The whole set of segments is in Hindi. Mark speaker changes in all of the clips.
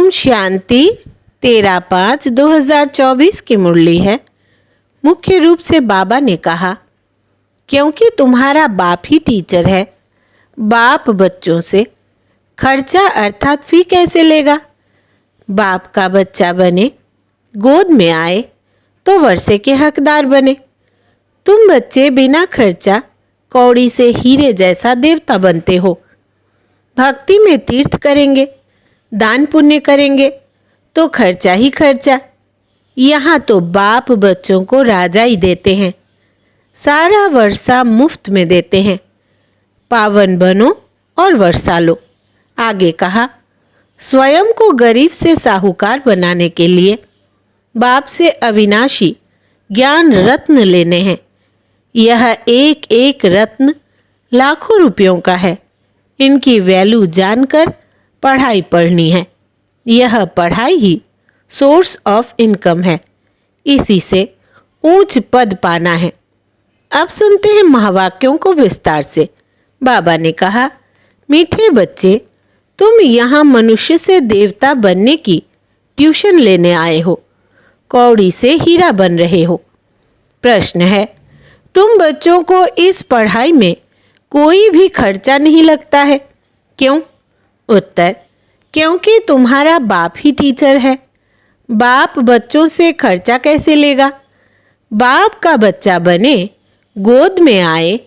Speaker 1: ओम शांति 13/5/2024 की मुरली है। मुख्य रूप से बाबा ने कहा, क्योंकि तुम्हारा बाप ही टीचर है, बाप बच्चों से खर्चा अर्थात फी कैसे लेगा। बाप का बच्चा बने, गोद में आए तो वर्षे के हकदार बने। तुम बच्चे बिना खर्चा कौड़ी से हीरे जैसा देवता बनते हो। भक्ति में तीर्थ करेंगे, दान पुण्य करेंगे तो खर्चा ही खर्चा। यहाँ तो बाप बच्चों को राजा ही देते हैं, सारा वर्षा मुफ्त में देते हैं। पावन बनो और वर्षा लो। आगे कहा, स्वयं को गरीब से साहूकार बनाने के लिए बाप से अविनाशी ज्ञान रत्न लेने हैं। यह एक एक रत्न लाखों रुपयों का है। इनकी वैल्यू जानकर पढ़ाई पढ़नी है। यह पढ़ाई ही सोर्स ऑफ इनकम है। इसी से ऊंच पद पाना है। अब सुनते हैं महावाक्यों को विस्तार से। बाबा ने कहा, मीठे बच्चे, तुम यहाँ मनुष्य से देवता बनने की ट्यूशन लेने आए हो, कौड़ी से हीरा बन रहे हो। प्रश्न है, तुम बच्चों को इस पढ़ाई में कोई भी खर्चा नहीं लगता है, क्यों? उत्तर, क्योंकि तुम्हारा बाप ही टीचर है। बाप बच्चों से खर्चा कैसे लेगा। बाप का बच्चा बने, गोद में आए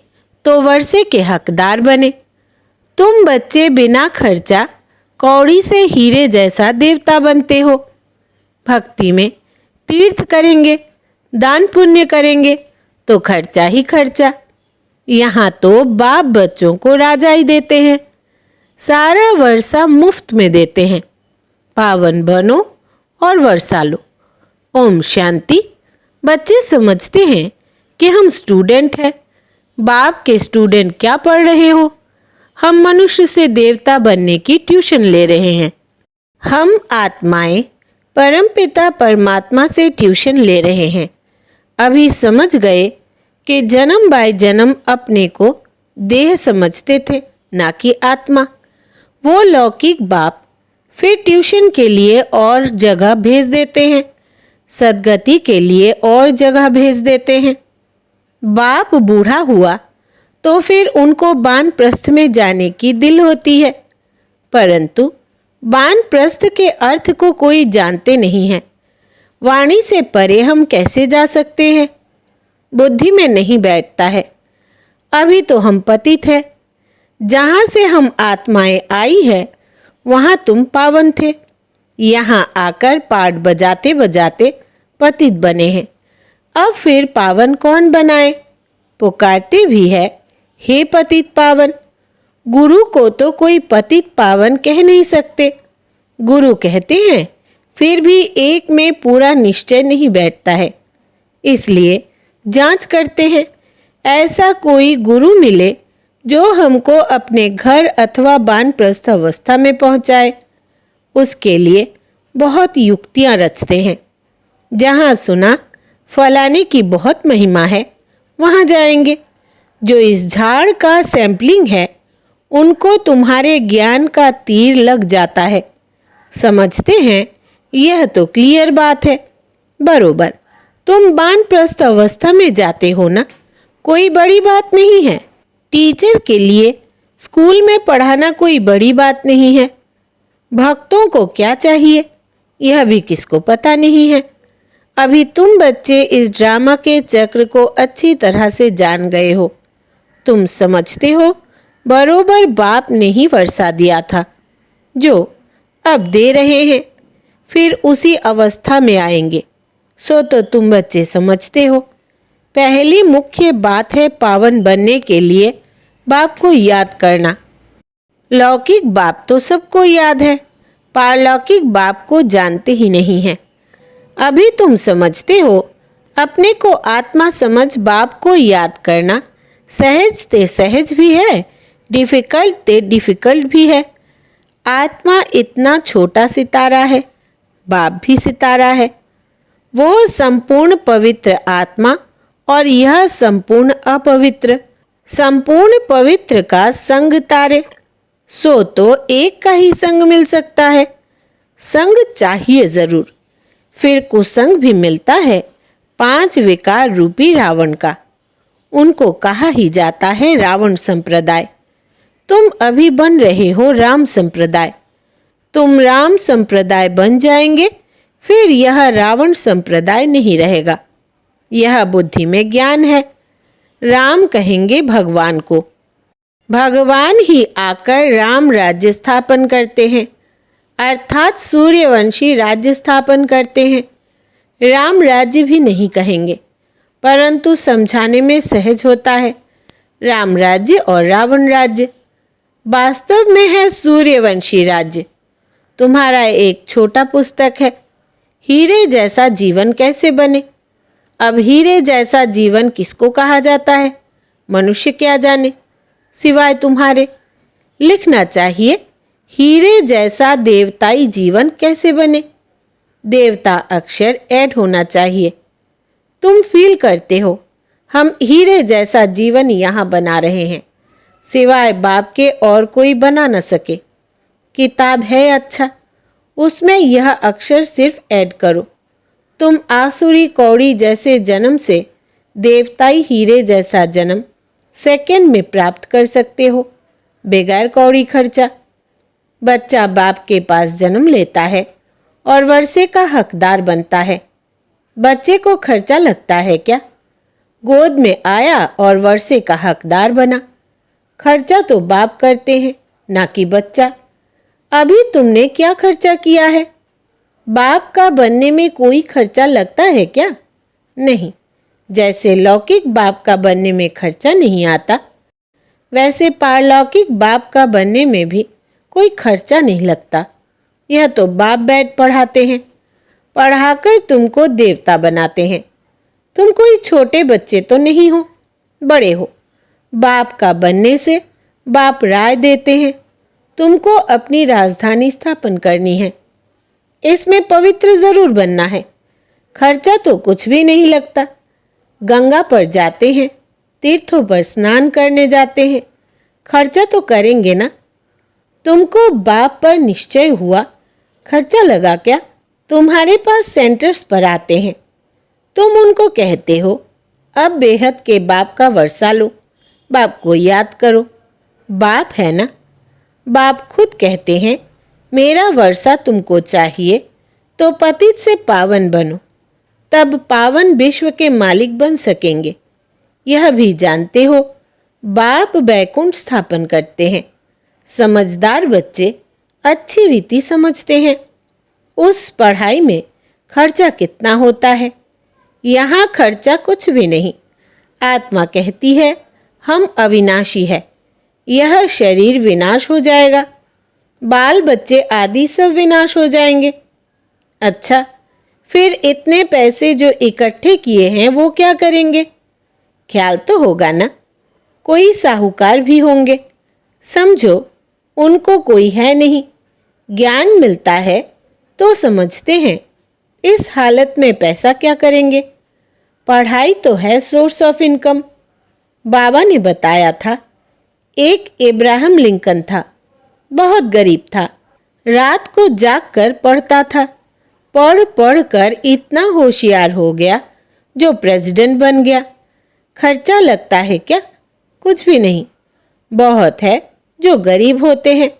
Speaker 1: तो वर्षे के हकदार बने। तुम बच्चे बिना खर्चा कौड़ी से हीरे जैसा देवता बनते हो। भक्ति में तीर्थ करेंगे, दान पुण्य करेंगे तो खर्चा ही खर्चा। यहाँ तो बाप बच्चों को राजा ही देते हैं, सारा वर्षा मुफ्त में देते हैं। पावन बनो और वर्षा लो। ओम शांति। बच्चे समझते हैं कि हम स्टूडेंट हैं। बाप के स्टूडेंट क्या पढ़ रहे हो? हम मनुष्य से देवता बनने की ट्यूशन ले रहे हैं। हम आत्माएं परमपिता परमात्मा से ट्यूशन ले रहे हैं। अभी समझ गए कि जन्म बाय जन्म अपने को देह समझते थे, ना कि आत्मा। वो लौकिक बाप फिर ट्यूशन के लिए और जगह भेज देते हैं, सदगति के लिए और जगह भेज देते हैं। बाप बूढ़ा हुआ तो फिर उनको वानप्रस्थ में जाने की दिल होती है, परंतु वानप्रस्थ के अर्थ को कोई जानते नहीं है। वाणी से परे हम कैसे जा सकते हैं? बुद्धि में नहीं बैठता है। अभी तो हम पतित हैं। जहाँ से हम आत्माएं आई है वहाँ तुम पावन थे। यहाँ आकर पाठ बजाते बजाते पतित बने हैं। अब फिर पावन कौन बनाए? पुकारते भी है, हे पतित पावन। गुरु को तो कोई पतित पावन कह नहीं सकते। गुरु कहते हैं, फिर भी एक में पूरा निश्चय नहीं बैठता है। इसलिए जांच करते हैं, ऐसा कोई गुरु मिले जो हमको अपने घर अथवा वानप्रस्थ अवस्था में पहुंचाए। उसके लिए बहुत युक्तियां रचते हैं। जहां सुना फलाने की बहुत महिमा है, वहां जाएंगे। जो इस झाड़ का सैंपलिंग है, उनको तुम्हारे ज्ञान का तीर लग जाता है। समझते हैं, यह तो क्लियर बात है। बरोबर, तुम वानप्रस्थ अवस्था में जाते हो ना, कोई बड़ी बात नहीं है। टीचर के लिए स्कूल में पढ़ाना कोई बड़ी बात नहीं है। भक्तों को क्या चाहिए, यह भी किसको पता नहीं है। अभी तुम बच्चे इस ड्रामा के चक्र को अच्छी तरह से जान गए हो। तुम समझते हो, बरोबर बाप ने ही वर्षा दिया था, जो अब दे रहे हैं, फिर उसी अवस्था में आएंगे। सो तो तुम बच्चे समझते हो। पहली मुख्य बात है पावन बनने के लिए बाप को याद करना। लौकिक बाप तो सबको याद है, पारलौकिक बाप को जानते ही नहीं है। अभी तुम समझते हो, अपने को आत्मा समझ बाप को याद करना सहज ते सहज भी है, डिफिकल्ट ते डिफिकल्ट भी है। आत्मा इतना छोटा सितारा है, बाप भी सितारा है। वो संपूर्ण पवित्र आत्मा और यह संपूर्ण अपवित्र। संपूर्ण पवित्र का संग तारे, सो तो एक का ही संग मिल सकता है। संग चाहिए जरूर, फिर कुसंग भी मिलता है 5 विकार रूपी रावण का। उनको कहा ही जाता है रावण संप्रदाय। तुम अभी बन रहे हो राम संप्रदाय। तुम राम संप्रदाय बन जाएंगे, फिर यह रावण संप्रदाय नहीं रहेगा। यह बुद्धि में ज्ञान है। राम कहेंगे भगवान को। भगवान ही आकर राम राज्य स्थापन करते हैं, अर्थात सूर्यवंशी राज्य स्थापन करते हैं। राम राज्य भी नहीं कहेंगे, परंतु समझाने में सहज होता है। राम राज्य और रावण राज्य वास्तव में है सूर्यवंशी राज्य। तुम्हारा एक छोटा पुस्तक है, हीरे जैसा जीवन कैसे बने। अब हीरे जैसा जीवन किसको कहा जाता है, मनुष्य क्या जाने सिवाय तुम्हारे। लिखना चाहिए हीरे जैसा देवताई जीवन कैसे बने। देवता अक्षर ऐड होना चाहिए। तुम फील करते हो हम हीरे जैसा जीवन यहाँ बना रहे हैं, सिवाय बाप के और कोई बना न सके। किताब है अच्छा, उसमें यह अक्षर सिर्फ ऐड करो। तुम आसुरी कौड़ी जैसे जन्म से देवताई हीरे जैसा जन्म सेकंड में प्राप्त कर सकते हो, बेगैर कौड़ी खर्चा। बच्चा बाप के पास जन्म लेता है और वर्षे का हकदार बनता है। बच्चे को खर्चा लगता है क्या? गोद में आया और वर्षे का हकदार बना। खर्चा तो बाप करते हैं, ना कि बच्चा। अभी तुमने क्या खर्चा किया है? बाप का बनने में कोई खर्चा लगता है क्या? नहीं। जैसे लौकिक बाप का बनने में खर्चा नहीं आता, वैसे पारलौकिक बाप का बनने में भी कोई खर्चा नहीं लगता। यह तो बाप बैठ पढ़ाते हैं, पढ़ाकर तुमको देवता बनाते हैं। तुम कोई छोटे बच्चे तो नहीं हो, बड़े हो। बाप का बनने से बाप राय देते हैं, तुमको अपनी राजधानी स्थापन करनी है। इसमें पवित्र जरूर बनना है। खर्चा तो कुछ भी नहीं लगता। गंगा पर जाते हैं, तीर्थों पर स्नान करने जाते हैं, खर्चा तो करेंगे ना। तुमको बाप पर निश्चय हुआ, खर्चा लगा क्या? तुम्हारे पास सेंटर्स पर आते हैं, तुम उनको कहते हो अब बेहद के बाप का वर्षा लो, बाप को याद करो। बाप है ना। बाप खुद कहते हैं मेरा वर्षा तुमको चाहिए तो पतित से पावन बनो, तब पावन विश्व के मालिक बन सकेंगे। यह भी जानते हो बाप बैकुंठ स्थापन करते हैं। समझदार बच्चे अच्छी रीति समझते हैं। उस पढ़ाई में खर्चा कितना होता है? यहाँ खर्चा कुछ भी नहीं। आत्मा कहती है हम अविनाशी है, यह शरीर विनाश हो जाएगा, बाल बच्चे आदि सब विनाश हो जाएंगे। अच्छा, फिर इतने पैसे जो इकट्ठे किए हैं वो क्या करेंगे? ख्याल तो होगा ना, कोई साहूकार भी होंगे। समझो उनको कोई है नहीं, ज्ञान मिलता है तो समझते हैं इस हालत में पैसा क्या करेंगे। पढ़ाई तो है सोर्स ऑफ इनकम। बाबा ने बताया था एक इब्राहिम लिंकन था, बहुत गरीब था, रात को जागकर पढ़ता था। पढ़ पढ़ कर इतना होशियार हो गया जो प्रेसिडेंट बन गया। खर्चा लगता है क्या? कुछ भी नहीं। बहुत है जो गरीब होते हैं,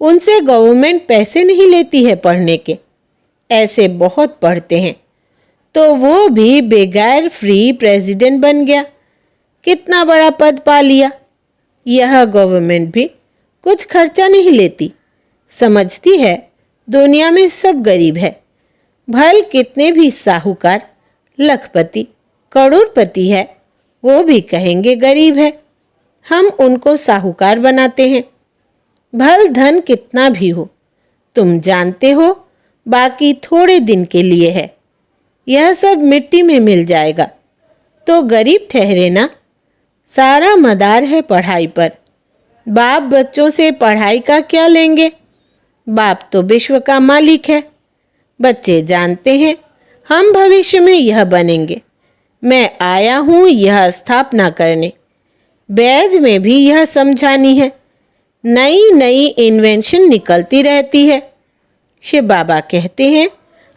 Speaker 1: उनसे गवर्नमेंट पैसे नहीं लेती है पढ़ने के। ऐसे बहुत पढ़ते हैं तो वो भी बेगैर फ्री प्रेसिडेंट बन गया, कितना बड़ा पद पा लिया। यह गवर्नमेंट भी कुछ खर्चा नहीं लेती, समझती है दुनिया में सब गरीब है। भल कितने भी साहूकार, लखपति, करोड़पति है, वो भी कहेंगे गरीब है। हम उनको साहूकार बनाते हैं। भल धन कितना भी हो, तुम जानते हो बाकी थोड़े दिन के लिए है, यह सब मिट्टी में मिल जाएगा, तो गरीब ठहरे ना। सारा मदार है पढ़ाई पर। बाप बच्चों से पढ़ाई का क्या लेंगे? बाप तो विश्व का मालिक है। बच्चे जानते हैं हम भविष्य में यह बनेंगे। मैं आया हूँ यह स्थापना करने। बैज में भी यह समझानी है। नई नई इन्वेंशन निकलती रहती है। शिव बाबा कहते हैं,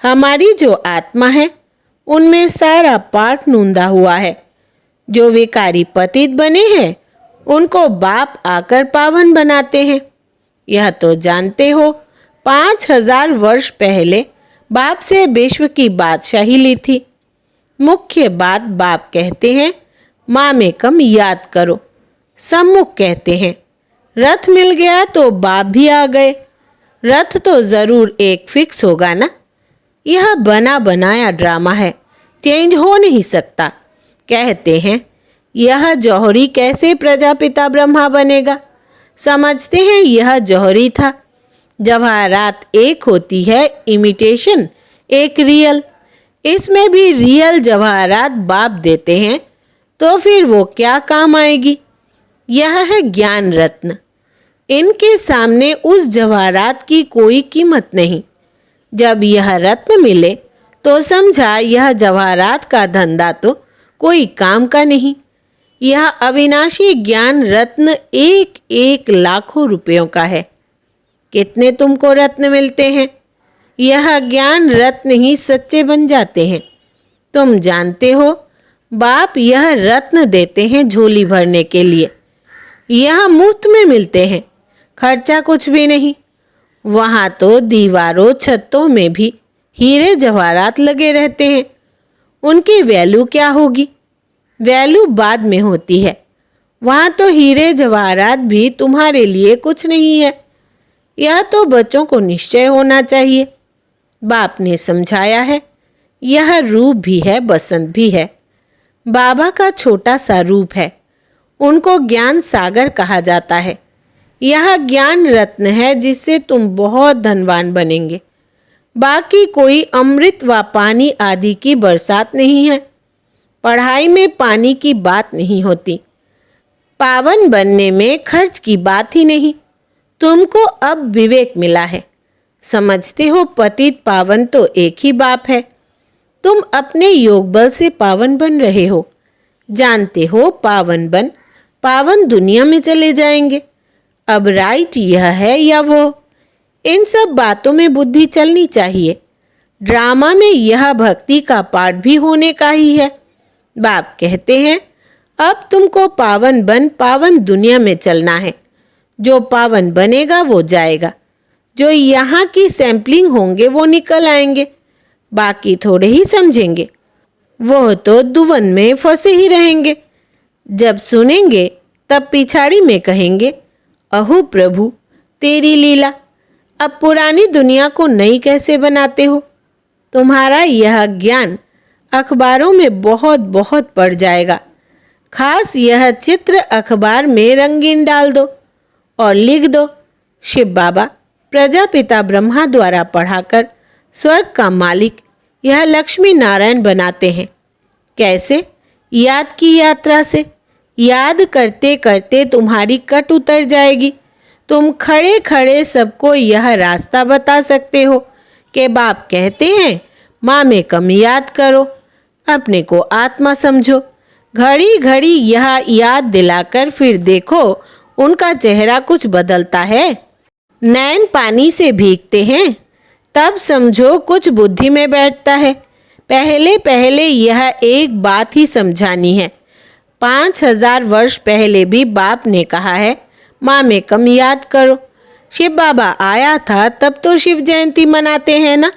Speaker 1: हमारी जो आत्मा है उनमें सारा पाठ नूंदा हुआ है। जो विकारी पतित बने हैं उनको बाप आकर पावन बनाते हैं। यह तो जानते हो 5000 वर्ष पहले बाप से विश्व की बादशाही ली थी। मुख्य बात बाप कहते हैं, माँ में कम याद करो। सम्मुख कहते हैं, रथ मिल गया तो बाप भी आ गए। रथ तो जरूर एक फिक्स होगा ना। यह बना बनाया ड्रामा है, चेंज हो नहीं सकता। कहते हैं, यह जौहरी कैसे प्रजापिता ब्रह्मा बनेगा। समझते हैं यह जौहरी था। जवाहरात एक होती है इमिटेशन, एक रियल। इसमें भी रियल जवाहरात बाप देते हैं तो फिर वो क्या काम आएगी। यह है ज्ञान रत्न। इनके सामने उस जवाहरात की कोई कीमत नहीं। जब यह रत्न मिले तो समझा यह जवाहरात का धंधा तो कोई काम का नहीं। यह अविनाशी ज्ञान रत्न एक एक लाखों रुपयों का है। कितने तुमको रत्न मिलते हैं? यह ज्ञान रत्न ही सच्चे बन जाते हैं। तुम जानते हो बाप यह रत्न देते हैं झोली भरने के लिए। यह मुफ्त में मिलते हैं, खर्चा कुछ भी नहीं। वहाँ तो दीवारों छतों में भी हीरे जवाहरात लगे रहते हैं। उनकी वैल्यू क्या होगी? वैल्यू बाद में होती है। वहाँ तो हीरे जवाहरात भी तुम्हारे लिए कुछ नहीं है। यह तो बच्चों को निश्चय होना चाहिए। बाप ने समझाया है, यह रूप भी है, बसंत भी है। बाबा का छोटा सा रूप है। उनको ज्ञान सागर कहा जाता है। यह ज्ञान रत्न है जिससे तुम बहुत धनवान बनेंगे। बाकी कोई अमृत व पानी आदि की बरसात नहीं है। पढ़ाई में पानी की बात नहीं होती। पावन बनने में खर्च की बात ही नहीं। तुमको अब विवेक मिला है। समझते हो पतित पावन तो एक ही बाप है। तुम अपने योग बल से पावन बन रहे हो। जानते हो पावन बन पावन दुनिया में चले जाएंगे। अब राइट यह है या वो, इन सब बातों में बुद्धि चलनी चाहिए। ड्रामा में यह भक्ति का पाठ भी होने का ही है। बाप कहते हैं, अब तुमको पावन बन पावन दुनिया में चलना है। जो पावन बनेगा वो जाएगा। जो यहाँ की सैंपलिंग होंगे वो निकल आएंगे। बाकी थोड़े ही समझेंगे। वो तो दुवन में फंसे ही रहेंगे। जब सुनेंगे तब पिछाड़ी में कहेंगे, अहो प्रभु तेरी लीला। अब पुरानी दुनिया को नई कैसे बनाते हो? तुम्हारा यह ज्ञान अखबारों में बहुत बहुत पड़ जाएगा। खास यह चित्र अखबार में रंगीन डाल दो और लिख दो, शिव बाबा प्रजापिता ब्रह्मा द्वारा पढ़ाकर स्वर्ग का मालिक यह लक्ष्मी नारायण बनाते हैं। कैसे? याद की यात्रा से। याद करते करते तुम्हारी कट उतर जाएगी। तुम खड़े खड़े सबको यह रास्ता बता सकते हो कि बाप कहते हैं, माँ में कम याद करो, अपने को आत्मा समझो। घड़ी घड़ी यह याद दिलाकर फिर देखो उनका चेहरा कुछ बदलता है। नैन पानी से भीगते हैं तब समझो कुछ बुद्धि में बैठता है। पहले पहले यह एक बात ही समझानी है। 5000 वर्ष पहले भी बाप ने कहा है, माँ में कम याद करो। शिव बाबा आया था तब तो शिव जयंती मनाते हैं ना।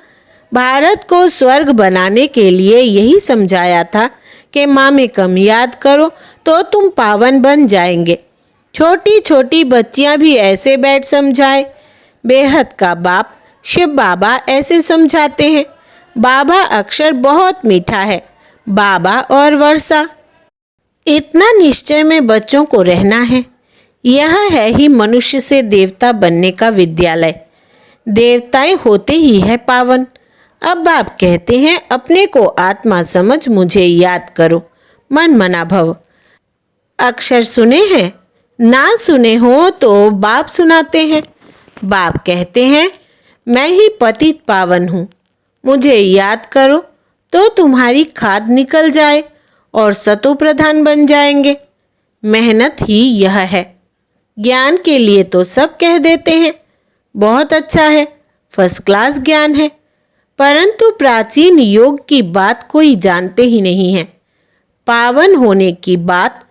Speaker 1: भारत को स्वर्ग बनाने के लिए यही समझाया था कि माँ में कम याद करो तो तुम पावन बन जाएंगे। छोटी छोटी बच्चियाँ भी ऐसे बैठ समझाए। बेहद का बाप शिव बाबा ऐसे समझाते हैं। बाबा अक्षर बहुत मीठा है, बाबा और वर्षा। इतना निश्चय में बच्चों को रहना है। यह है ही मनुष्य से देवता बनने का विद्यालय। देवताएं होते ही है पावन। अब बाप कहते हैं, अपने को आत्मा समझ मुझे याद करो, मन मना भव। अक्षर सुने हैं? ना सुने हो तो बाप सुनाते हैं। बाप कहते हैं, मैं ही पतित पावन हूँ, मुझे याद करो तो तुम्हारी खाद निकल जाए और सतो प्रधान बन जाएंगे। मेहनत ही यह है। ज्ञान के लिए तो सब कह देते हैं, बहुत अच्छा है, फर्स्ट क्लास ज्ञान है, परंतु प्राचीन योग की बात कोई जानते ही नहीं है। पावन होने की बात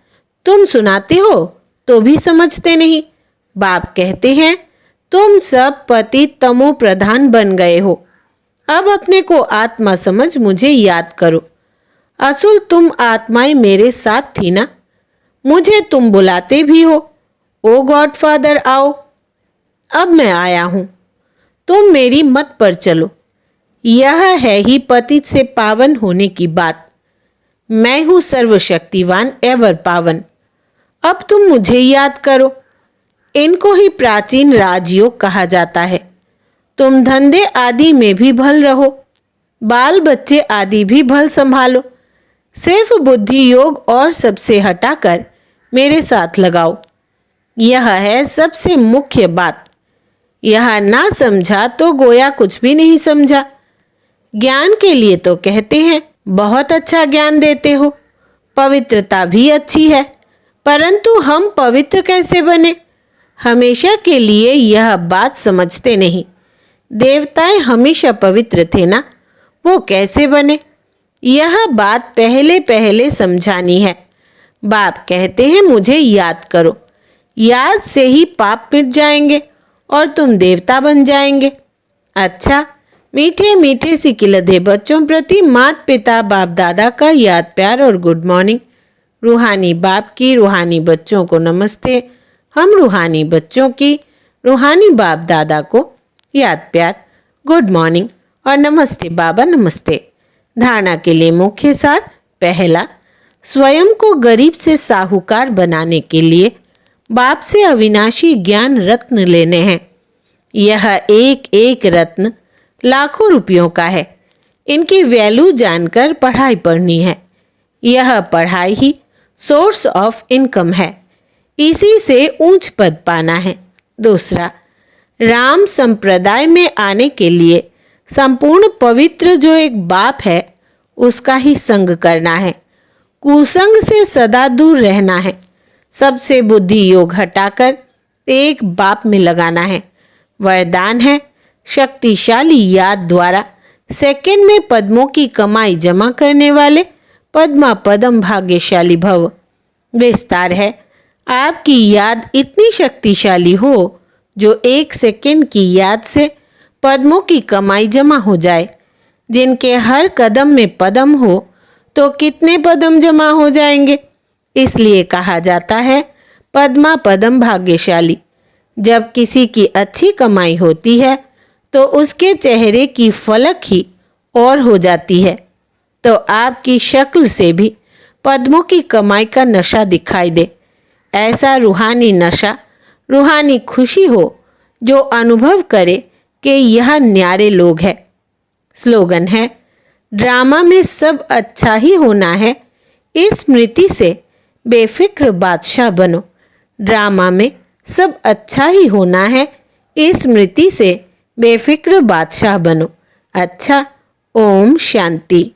Speaker 1: तुम सुनाते हो तो भी समझते नहीं। बाप कहते हैं तुम सब पतित तमो प्रधान बन गए हो, अब अपने को आत्मा समझ मुझे याद करो। असुल तुम आत्माएं मेरे साथ थी ना, मुझे तुम बुलाते भी हो, ओ गॉड फादर आओ। अब मैं आया हूं, तुम मेरी मत पर चलो। यह है ही पतित से पावन होने की बात। मैं हूं सर्वशक्तिवान एवं पावन। अब तुम मुझे याद करो। इनको ही प्राचीन राजयोग कहा जाता है। तुम धंधे आदि में भी भल रहो, बाल बच्चे आदि भी भल संभालो, सिर्फ बुद्धि योग और सबसे हटाकर मेरे साथ लगाओ। यह है सबसे मुख्य बात। यह ना समझा तो गोया कुछ भी नहीं समझा। ज्ञान के लिए तो कहते हैं बहुत अच्छा ज्ञान देते हो, पवित्रता भी अच्छी है, परंतु हम पवित्र कैसे बने? हमेशा के लिए यह बात समझते नहीं। देवताएं हमेशा पवित्र थे ना, वो कैसे बने? यह बात पहले पहले समझानी है। बाप कहते हैं मुझे याद करो। याद से ही पाप मिट जाएंगे और तुम देवता बन जाएंगे। अच्छा, मीठे मीठे सिकिलधे बच्चों प्रति माता पिता बाप दादा का याद प्यार और गुड मॉर्निंग। रूहानी बाप की रूहानी बच्चों को नमस्ते। हम रूहानी बच्चों की रूहानी बाप दादा को याद प्यार, गुड मॉर्निंग और नमस्ते बाबा नमस्ते। धारणा के लिए मुख्य सार। पहला, स्वयं को गरीब से साहूकार बनाने के लिए बाप से अविनाशी ज्ञान रत्न लेने हैं। यह एक एक रत्न लाखों रुपयों का है। इनकी वैल्यू जानकर पढ़ाई पढ़नी है। यह पढ़ाई ही सोर्स ऑफ इनकम है, इसी से ऊंच पद पाना है। दूसरा, राम संप्रदाय में आने के लिए संपूर्ण पवित्र जो एक बाप है उसका ही संग करना है। कुसंग से सदा दूर रहना है। सबसे बुद्धि योग हटाकर एक बाप में लगाना है। वरदान है शक्तिशाली याद द्वारा सेकंड में पद्मों की कमाई जमा करने वाले पद्मा पदम भाग्यशाली भव। विस्तार है आपकी याद इतनी शक्तिशाली हो जो 1 सेकंड की याद से पद्मों की कमाई जमा हो जाए। जिनके हर कदम में पदम हो तो कितने पदम जमा हो जाएंगे। इसलिए कहा जाता है पद्मा पदम भाग्यशाली। जब किसी की अच्छी कमाई होती है तो उसके चेहरे की फलक ही और हो जाती है, तो आपकी शक्ल से भी पद्मों की कमाई का नशा दिखाई दे। ऐसा रूहानी नशा, रूहानी खुशी हो जो अनुभव करे कि यह न्यारे लोग हैं। स्लोगन है ड्रामा में सब अच्छा ही होना है, इस स्मृति से बेफिक्र बादशाह बनो। ड्रामा में सब अच्छा ही होना है, इस स्मृति से बेफिक्र बादशाह बनो। अच्छा, ओम शांति।